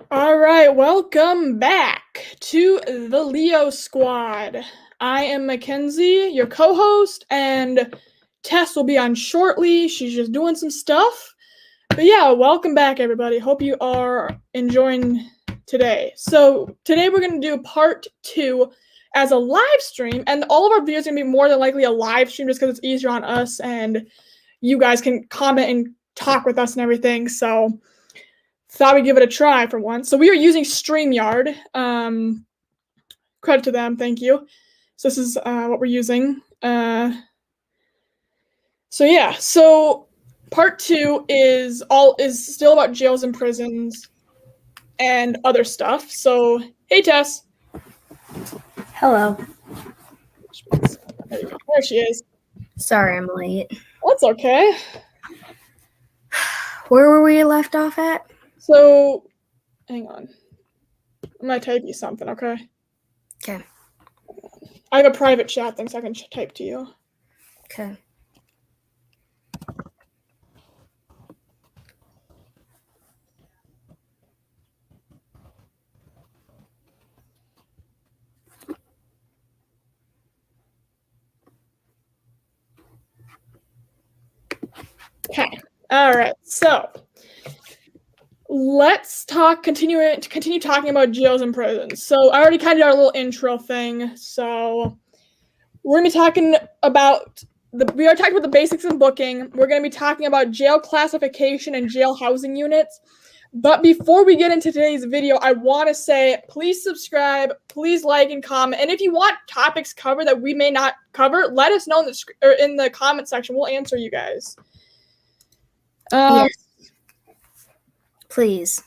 All right, welcome back to the Leo Squad. I am Mackenzie, your co-host, and Tess will be on shortly. She's just doing some stuff. But yeah, welcome back, everybody. Hope you are enjoying today. So today we're going to do part 2 as a live stream, and all of our videos are going to be more than likely a live stream just because it's easier on us, and you guys can comment and talk with us and everything. So thought we'd give it a try for once. So we are using StreamYard. Credit to them, thank you. So this is what we're using. So part 2 is still about jails and prisons and other stuff. So hey Tess. Hello. There you go. There she is. Sorry I'm late. That's okay. Where were we left off at? So, hang on. I'm gonna type you something, okay? Okay. I have a private chat thing, so I can type to you. Okay. Okay. All right. So let's continue talking about jails and prisons. So I already kind of did our little intro thing. So we're gonna be talking about we already talked about the basics of booking. We're gonna be talking about jail classification and jail housing units. But before we get into today's video, I want to say, please subscribe, please like and comment. And if you want topics covered that we may not cover, let us know in the comment section. We'll answer you guys. Yes. Please.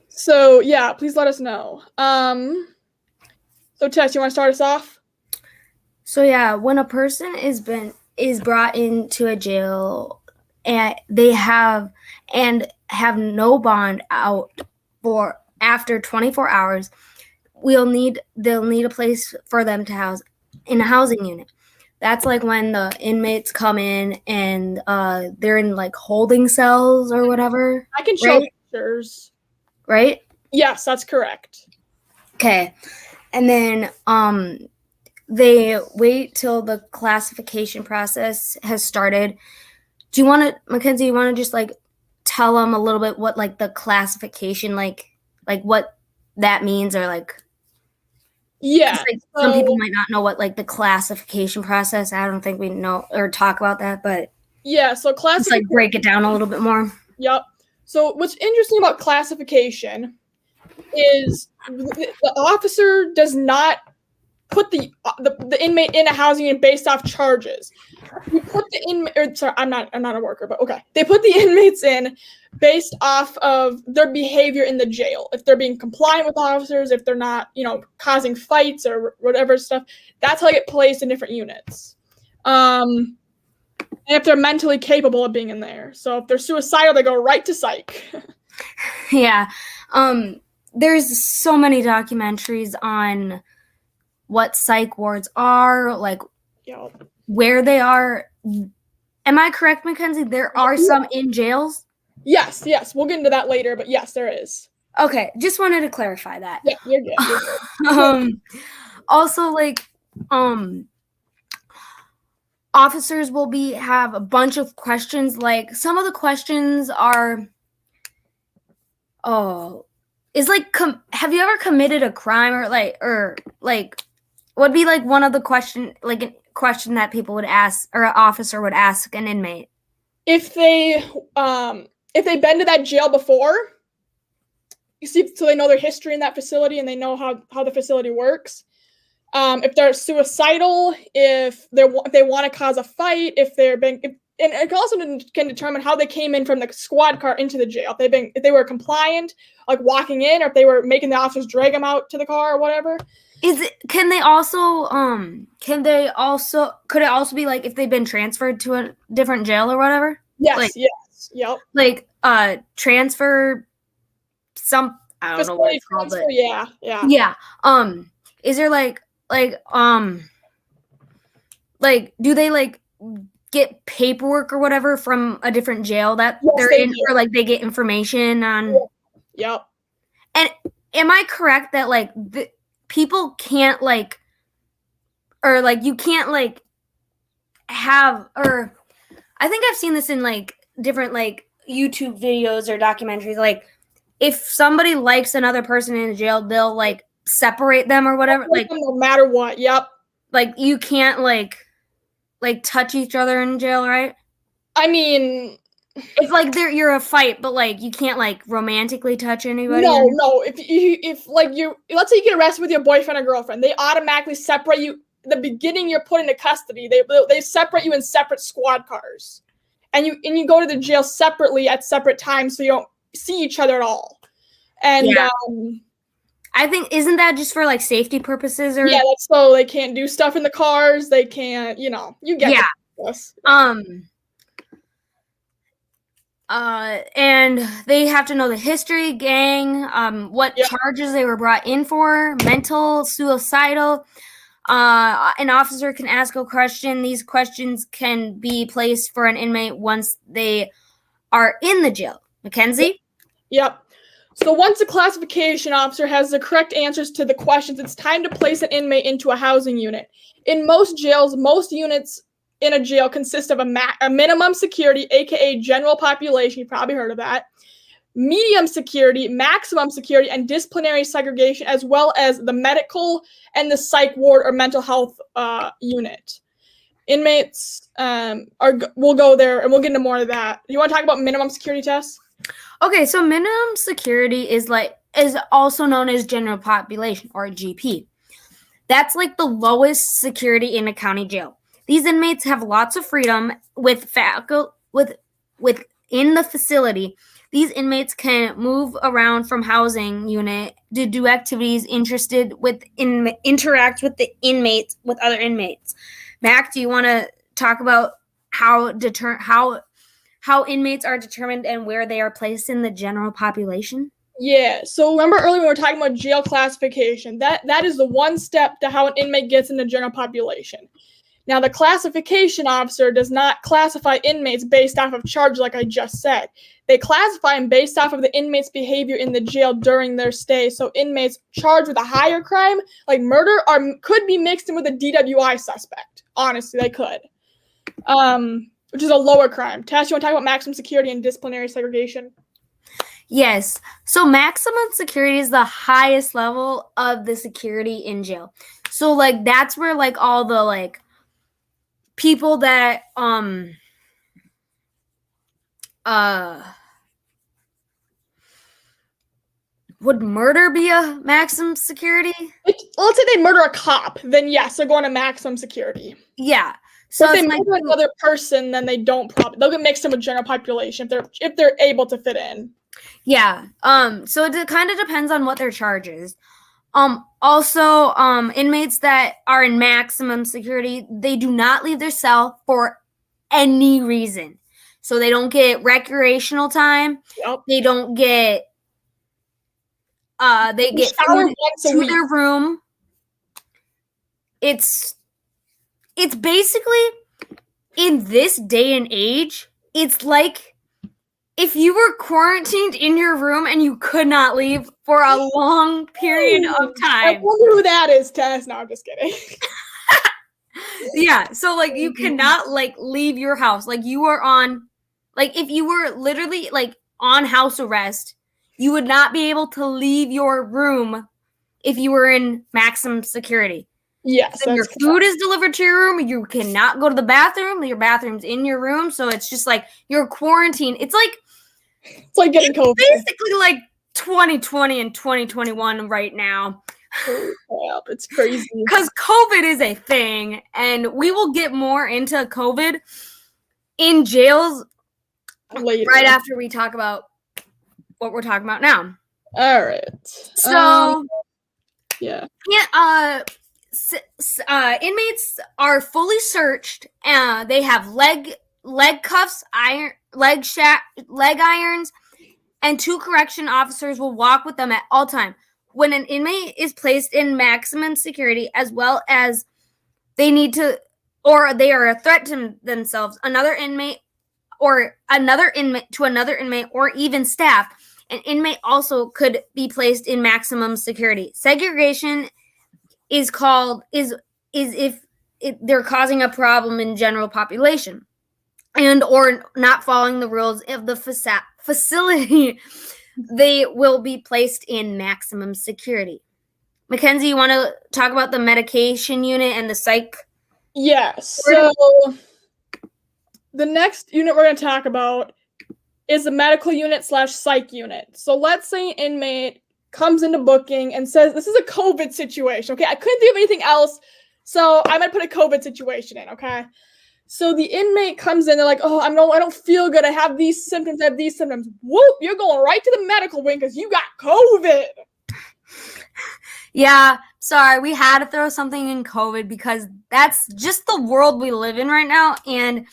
So yeah, please let us know. So Tess, you want to start us off? So yeah, when a person is brought into a jail and they have no bond out for after 24 hours, they'll need a place for them to house in a housing unit. That's like when the inmates come in and they're in like holding cells or whatever. I can show pictures. Right? Yes, that's correct. Okay. And then they wait till the classification process has started. Do you want to, Mackenzie, you want to just like tell them a little bit what like the classification, like what that means, or like, yeah, like, some people might not know what like the classification process. I don't think we know or talk about that, but yeah, so just like break it down a little bit more. Yep. So what's interesting about classification is the officer does not put the inmate in a housing unit based off charges. You put the inmate. Sorry, I'm not a worker, but okay. They put the inmates in based off of their behavior in the jail. If they're being compliant with officers, if they're not, causing fights or whatever stuff, that's how they get placed in different units. And if they're mentally capable of being in there. So if they're suicidal, they go right to psych. Yeah. There's so many documentaries on what psych wards are, like where they are. Am I correct, Mackenzie? There are some in jails? Yes. We'll get into that later, but yes, there is. Okay, just wanted to clarify that. Yeah, you're good. Also, like, officers will have a bunch of questions. Like, some of the questions are, is like, have you ever committed a crime, or would be like one of the question that people would ask, or an officer would ask an inmate? If they've been to that jail before, you see, so they know their history in that facility and they know how the facility works. If they're suicidal, if they want to cause a fight, and it also can determine how they came in from the squad car into the jail. If they were compliant, like walking in, or if they were making the officers drag them out to the car or whatever. Could it also be like if they've been transferred to a different jail or whatever? Yes, yep. Like transfer some, I don't know what it's called, but yeah. Is there like do they like get paperwork or whatever from a different jail that they're in, or like they get information on? Yep. And am I correct that like people can't like, or like you can't like have, or I think I've seen this in like different like YouTube videos or documentaries, like if somebody likes another person in jail, they'll like separate them or whatever. Like no matter what. Yep. Like you can't like touch each other in jail, right? I mean, it's like you're a fight, but like you can't like romantically touch anybody. No. If like you, let's say you get arrested with your boyfriend or girlfriend, they automatically separate you. The beginning you're put into custody. They separate you in separate squad cars, and you go to the jail separately at separate times, so you don't see each other at all. And yeah. I think, isn't that just for like safety purposes? Or yeah, that's so they can't do stuff in the cars. They can't, you get this. And they have to know the history, gang, what charges they were brought in for, mental, suicidal. An officer can ask a question. These questions can be placed for an inmate once they are in the jail. Mackenzie? Yep. So once a classification officer has the correct answers to the questions, it's time to place an inmate into a housing unit. In most jails, most units in a jail consist of a minimum security, aka general population, you've probably heard of that, medium security, maximum security, and disciplinary segregation, as well as the medical and the psych ward or mental health unit. Inmates we'll go there and we'll get into more of that. You want to talk about minimum security tests? Okay, so minimum security is also known as general population, or GP. That's like the lowest security in a county jail. These inmates have lots of freedom within the facility. These inmates can move around from housing unit to do activities interact with other inmates. Mac, do you want to talk about how inmates are determined and where they are placed in the general population? Yeah, so remember earlier when we were talking about jail classification, that is the one step to how an inmate gets in the general population. Now, the classification officer does not classify inmates based off of charge like I just said. They classify them based off of the inmate's behavior in the jail during their stay. So inmates charged with a higher crime, like murder, could be mixed in with a DWI suspect. Honestly, they could. Which is a lower crime. Tess, you want to talk about maximum security and disciplinary segregation? Yes. So maximum security is the highest level of the security in jail. So like that's where like all the like people that would murder be a maximum security? Let's say they murder a cop, then yes, they're going to maximum security. Yeah. So if they murder another person, then they don't they'll get mixed in with general population if they're able to fit in. Yeah. So it kind of depends on what their charge is. Also, inmates that are in maximum security, they do not leave their cell for any reason. So they don't get recreational time. Yep. They don't get they get food to their room. It's basically, in this day and age, it's like if you were quarantined in your room and you could not leave for a long period of time. I wonder who that is, Tess. No, I'm just kidding. Yeah, so like you cannot like leave your house. Like you are on, like if you were literally like on house arrest, you would not be able to leave your room if you were in maximum security. Yes. Your food is delivered to your room. You cannot go to the bathroom. Your bathroom's in your room. So it's just like you're quarantined. It's like getting COVID. Basically like 2020 and 2021 right now. Oh, it's crazy. Because COVID is a thing. And we will get more into COVID in jails later, right after we talk about what we're talking about now. All right. So, yeah. Inmates are fully searched. They have leg cuffs, leg irons, and 2 correction officers will walk with them at all time. When an inmate is placed in maximum security, as well as they need to, or they are a threat to themselves, another inmate, or even staff, an inmate also could be placed in maximum security. Segregation is if they're causing a problem in general population and or not following the rules of the facility. They will be placed in maximum security. Mackenzie, you want to talk about the medication unit and the psych? Yes. So the next unit we're going to talk about is the medical unit / psych unit. So let's say an inmate comes into booking and says, this is a COVID situation. Okay, I couldn't think of anything else, so I'm going to put a COVID situation in, okay? So the inmate comes in, they're like, oh, I don't feel good. I have these symptoms. Whoop, you're going right to the medical wing because you got COVID. Yeah, sorry, we had to throw something in COVID because that's just the world we live in right now, and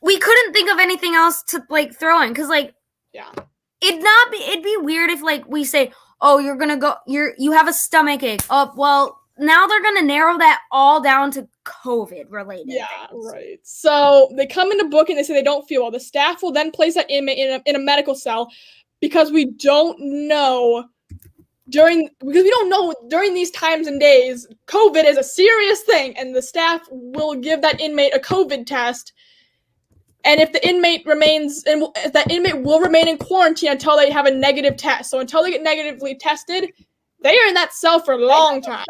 we couldn't think of anything else to like throw in because yeah, it'd be weird if like we say, oh, you have a stomach ache. Oh, well, now they're gonna narrow that all down to COVID related. Yeah, right. So they come into booking, they say they don't feel well. The staff will then place that inmate in a medical cell because we don't know during these times and days, COVID is a serious thing, and the staff will give that inmate a COVID test. And if the inmate that inmate will remain in quarantine until they have a negative test. So until they get negatively tested, they are in that cell for a long time.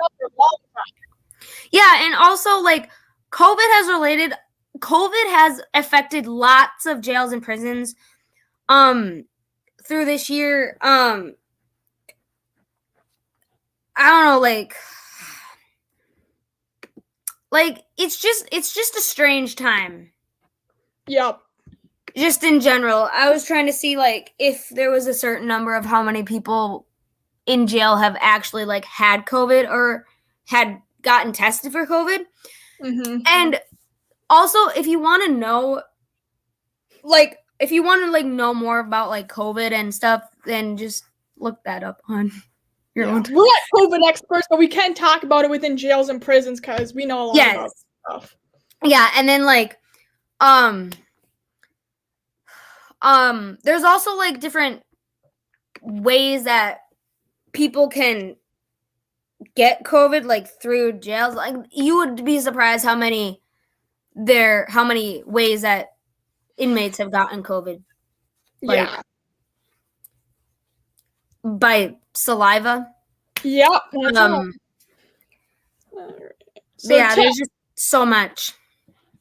Yeah, and also like COVID has affected lots of jails and prisons through this year. I don't know, like it's just a strange time. Yep. Just in general, I was trying to see like if there was a certain number of how many people in jail have actually like had COVID or had gotten tested for COVID. Mm-hmm. And also, if you want to know, know more about like COVID and stuff, then just look that up on your own. We're not COVID experts, but we can talk about it within jails and prisons because we know a lot about stuff. Yeah, and then there's also like different ways that people can get COVID like through jails. Like you would be surprised how many ways that inmates have gotten COVID. Yeah. By saliva. Yep. There's just so much.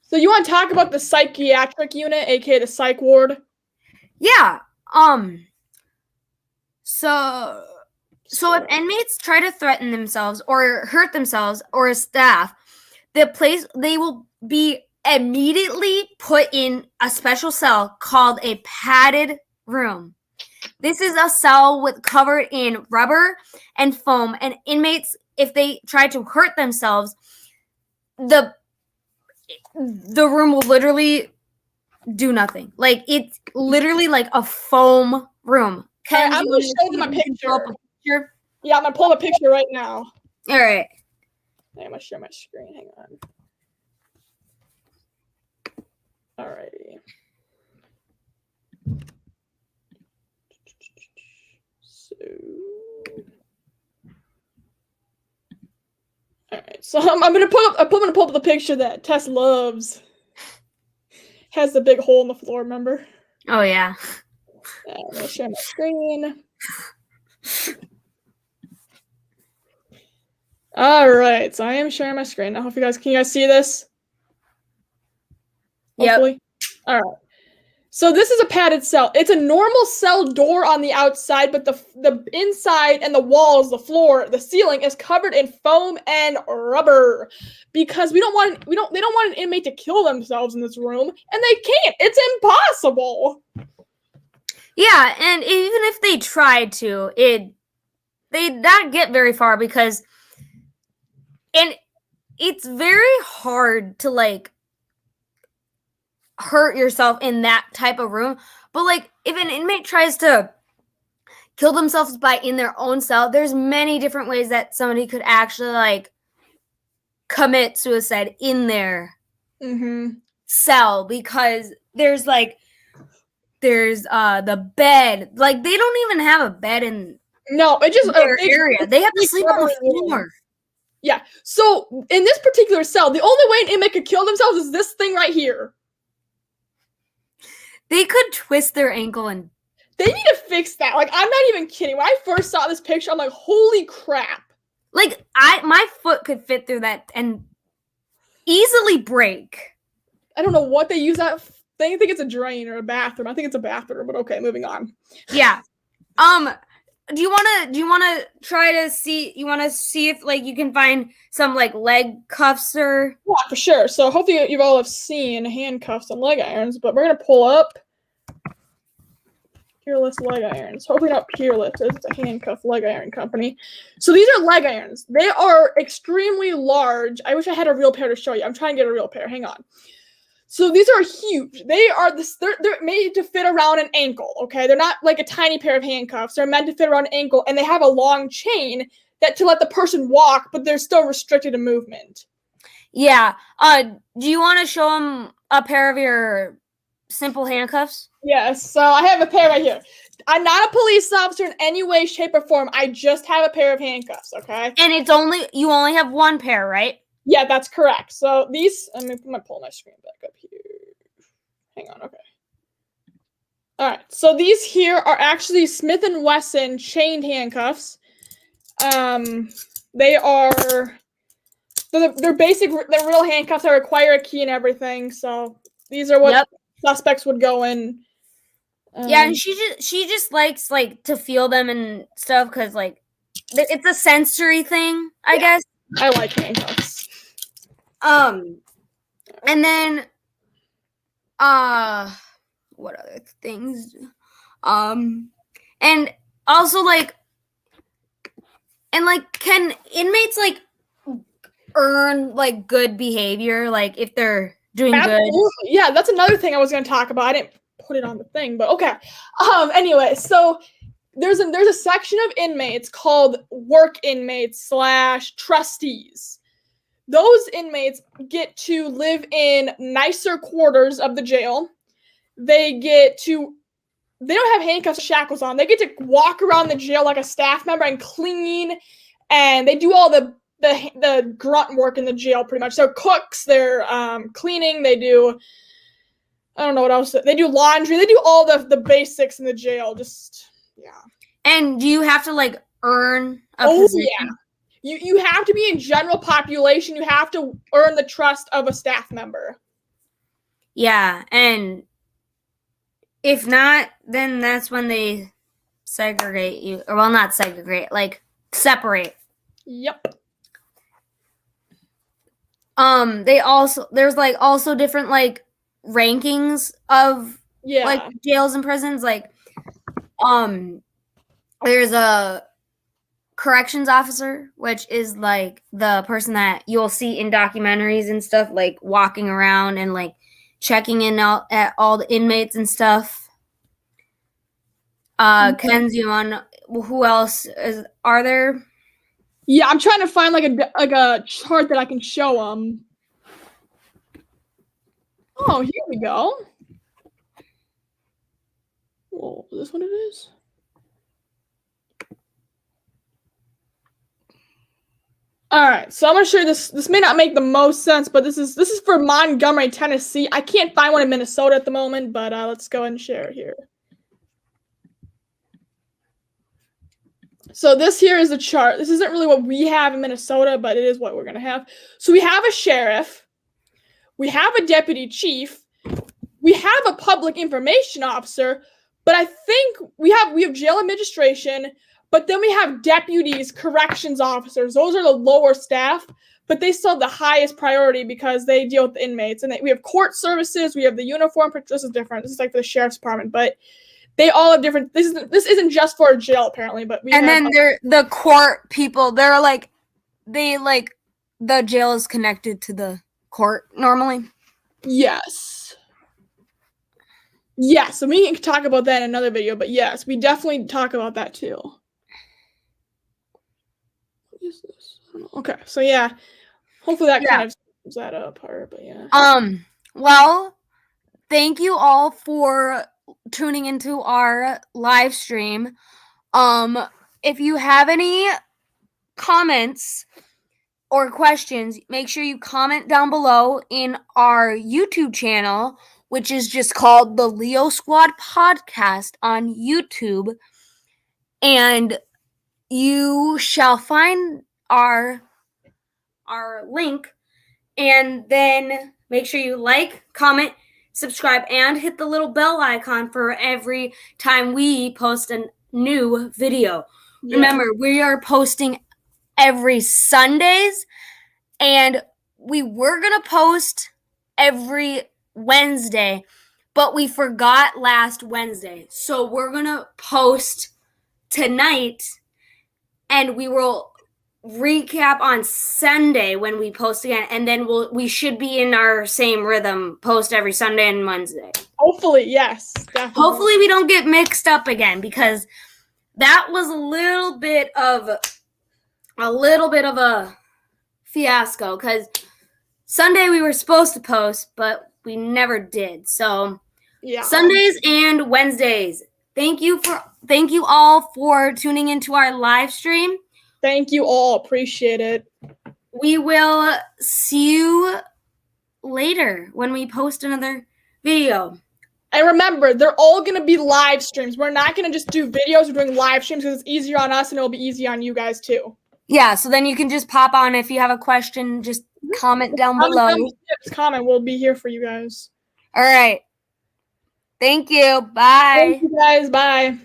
So you want to talk about the psychiatric unit, aka the psych ward? Yeah. So if inmates try to threaten themselves or hurt themselves or a staff, they will be immediately put in a special cell called a padded room. This is a cell covered in rubber and foam, and inmates, if they try to hurt themselves, the room will literally do nothing. Like it's literally like a foam room. I'm gonna show them a picture. Yeah, I'm gonna pull up a picture right now. All right. I'm gonna share my screen. Hang on. Alrighty. So, all right. So I'm gonna pull up the picture that Tess loves. Has the big hole in the floor. Remember? Oh yeah. I'm gonna share my screen. All right, so I am sharing my screen now. Can you guys see this? Hopefully. Yep. All right. So this is a padded cell. It's a normal cell door on the outside, but the inside and the walls, the floor, the ceiling is covered in foam and rubber because they don't want an inmate to kill themselves in this room, and they can't. It's impossible. Yeah, and even if they tried to, they'd not get very far because it's very hard to like hurt yourself in that type of room. But like if an inmate tries to kill themselves in their own cell, there's many different ways that somebody could actually like commit suicide in their cell, because there's like There's the bed. Like they don't even have a bed in No, it just their area. They have to big sleep on the rubber room. floor. Yeah. So in this particular cell, the only way an inmate could kill themselves is this thing right here. They could twist their ankle and They need to fix that. Like, I'm not even kidding. When I first saw this picture, I'm like, holy crap. like my foot could fit through that and easily break. I don't know what they use that thing. I think it's a drain or a bathroom. I think it's a bathroom, but okay, moving on. Yeah. Do you wanna try to see if like you can find some like leg cuffs or Yeah, for sure. So hopefully you've all have seen handcuffs and leg irons, but we're gonna pull up Peerless leg irons. Hopefully not Peerless. It's a handcuff leg iron company. So these are leg irons. They are extremely large. I wish I had a real pair to show you. I'm trying to get a real pair. Hang on. So these are huge. They're made to fit around an ankle, okay? They're not like a tiny pair of handcuffs. They're meant to fit around an ankle, and they have a long chain that to let the person walk, but they're still restricted in movement. Yeah. Do you want to show them a pair of your simple handcuffs? Yes, so I have a pair right here. I'm not a police officer in any way, shape, or form. I just have a pair of handcuffs, okay? And you only have one pair, right? Yeah, that's correct. So these, I'm gonna pull my screen back up here. Hang on, okay. All right, so these here are actually Smith & Wesson chained handcuffs. They are, they're real handcuffs that require a key and everything. So these are what suspects would go in. Yeah, and she just likes like to feel them and stuff because like it's a sensory thing, I guess. I like handcuffs. And then what other things? And also like can inmates like earn like good behavior, like if they're doing good? Yeah, that's another thing I was going to talk about. I didn't put it on the thing, but okay. Anyway, so there's a section of inmates called work inmates / trustees. Those inmates get to live in nicer quarters of the jail. They don't have handcuffs or shackles on. They get to walk around the jail like a staff member and clean, and they do all the grunt work in the jail pretty much. They're cooks, they're cleaning, they do, I don't know what else. They do laundry, they do all the basics in the jail. Just, yeah. And do you have to like earn a position? Yeah. You have to be in general population. You have to earn the trust of a staff member. Yeah, and if not, then that's when they segregate you. Or well, not segregate, like separate. Yep. There's like also different like rankings of like jails and prisons. Like there's a corrections officer, which is like the person that you'll see in documentaries and stuff, like walking around and like checking in at all the inmates and stuff. Kenzie, who else are there? Yeah, I'm trying to find like a chart that I can show them. Oh, here we go. Whoa, is this what it is? All right, so I'm gonna show you this. This may not make the most sense, but this is for Montgomery, Tennessee. I can't find one in Minnesota at the moment, but let's go ahead and share it here. So this here is a chart. This isn't really what we have in Minnesota, but it is what we're gonna have. So we have a sheriff, we have a deputy chief, we have a public information officer, but I think we have jail administration. But then we have deputies, corrections officers. Those are the lower staff, but they still have the highest priority because they deal with the inmates. And we have court services. We have the uniform. This is different. This is like for the sheriff's department, but they all have different. This isn't just for a jail apparently, but they're the court people. They're like the jail is connected to the court normally. Yes. Yes, and we can talk about that in another video. But yes, we definitely talk about that too. Is this? Okay, so yeah, hopefully that kind of sums that up part, but yeah. Well, thank you all for tuning into our live stream. If you have any comments or questions, make sure you comment down below in our YouTube channel, which is just called the Leo Squad Podcast on YouTube. And you shall find our link, and then make sure you like, comment, subscribe, and hit the little bell icon for every time we post a new video. Yeah. Remember, we are posting every Sundays, and we were going to post every Wednesday, but we forgot last Wednesday. So we're going to post tonight, and we will recap on Sunday when we post again, and then we should be in our same rhythm, post every Sunday and Wednesday. Hopefully, yes. Definitely. Hopefully we don't get mixed up again, because that was a little bit of a fiasco, because Sunday we were supposed to post, but we never did. So yeah. Sundays and Wednesdays. Thank you all for tuning into our live stream. Thank you all. Appreciate it. We will see you later when we post another video. And remember, they're all going to be live streams. We're not going to just do videos. We're doing live streams because it's easier on us and it'll be easy on you guys too. Yeah, so then you can just pop on. If you have a question, just comment down below. Comment. We'll be here for you guys. All right. Thank you. Bye. Thank you guys. Bye.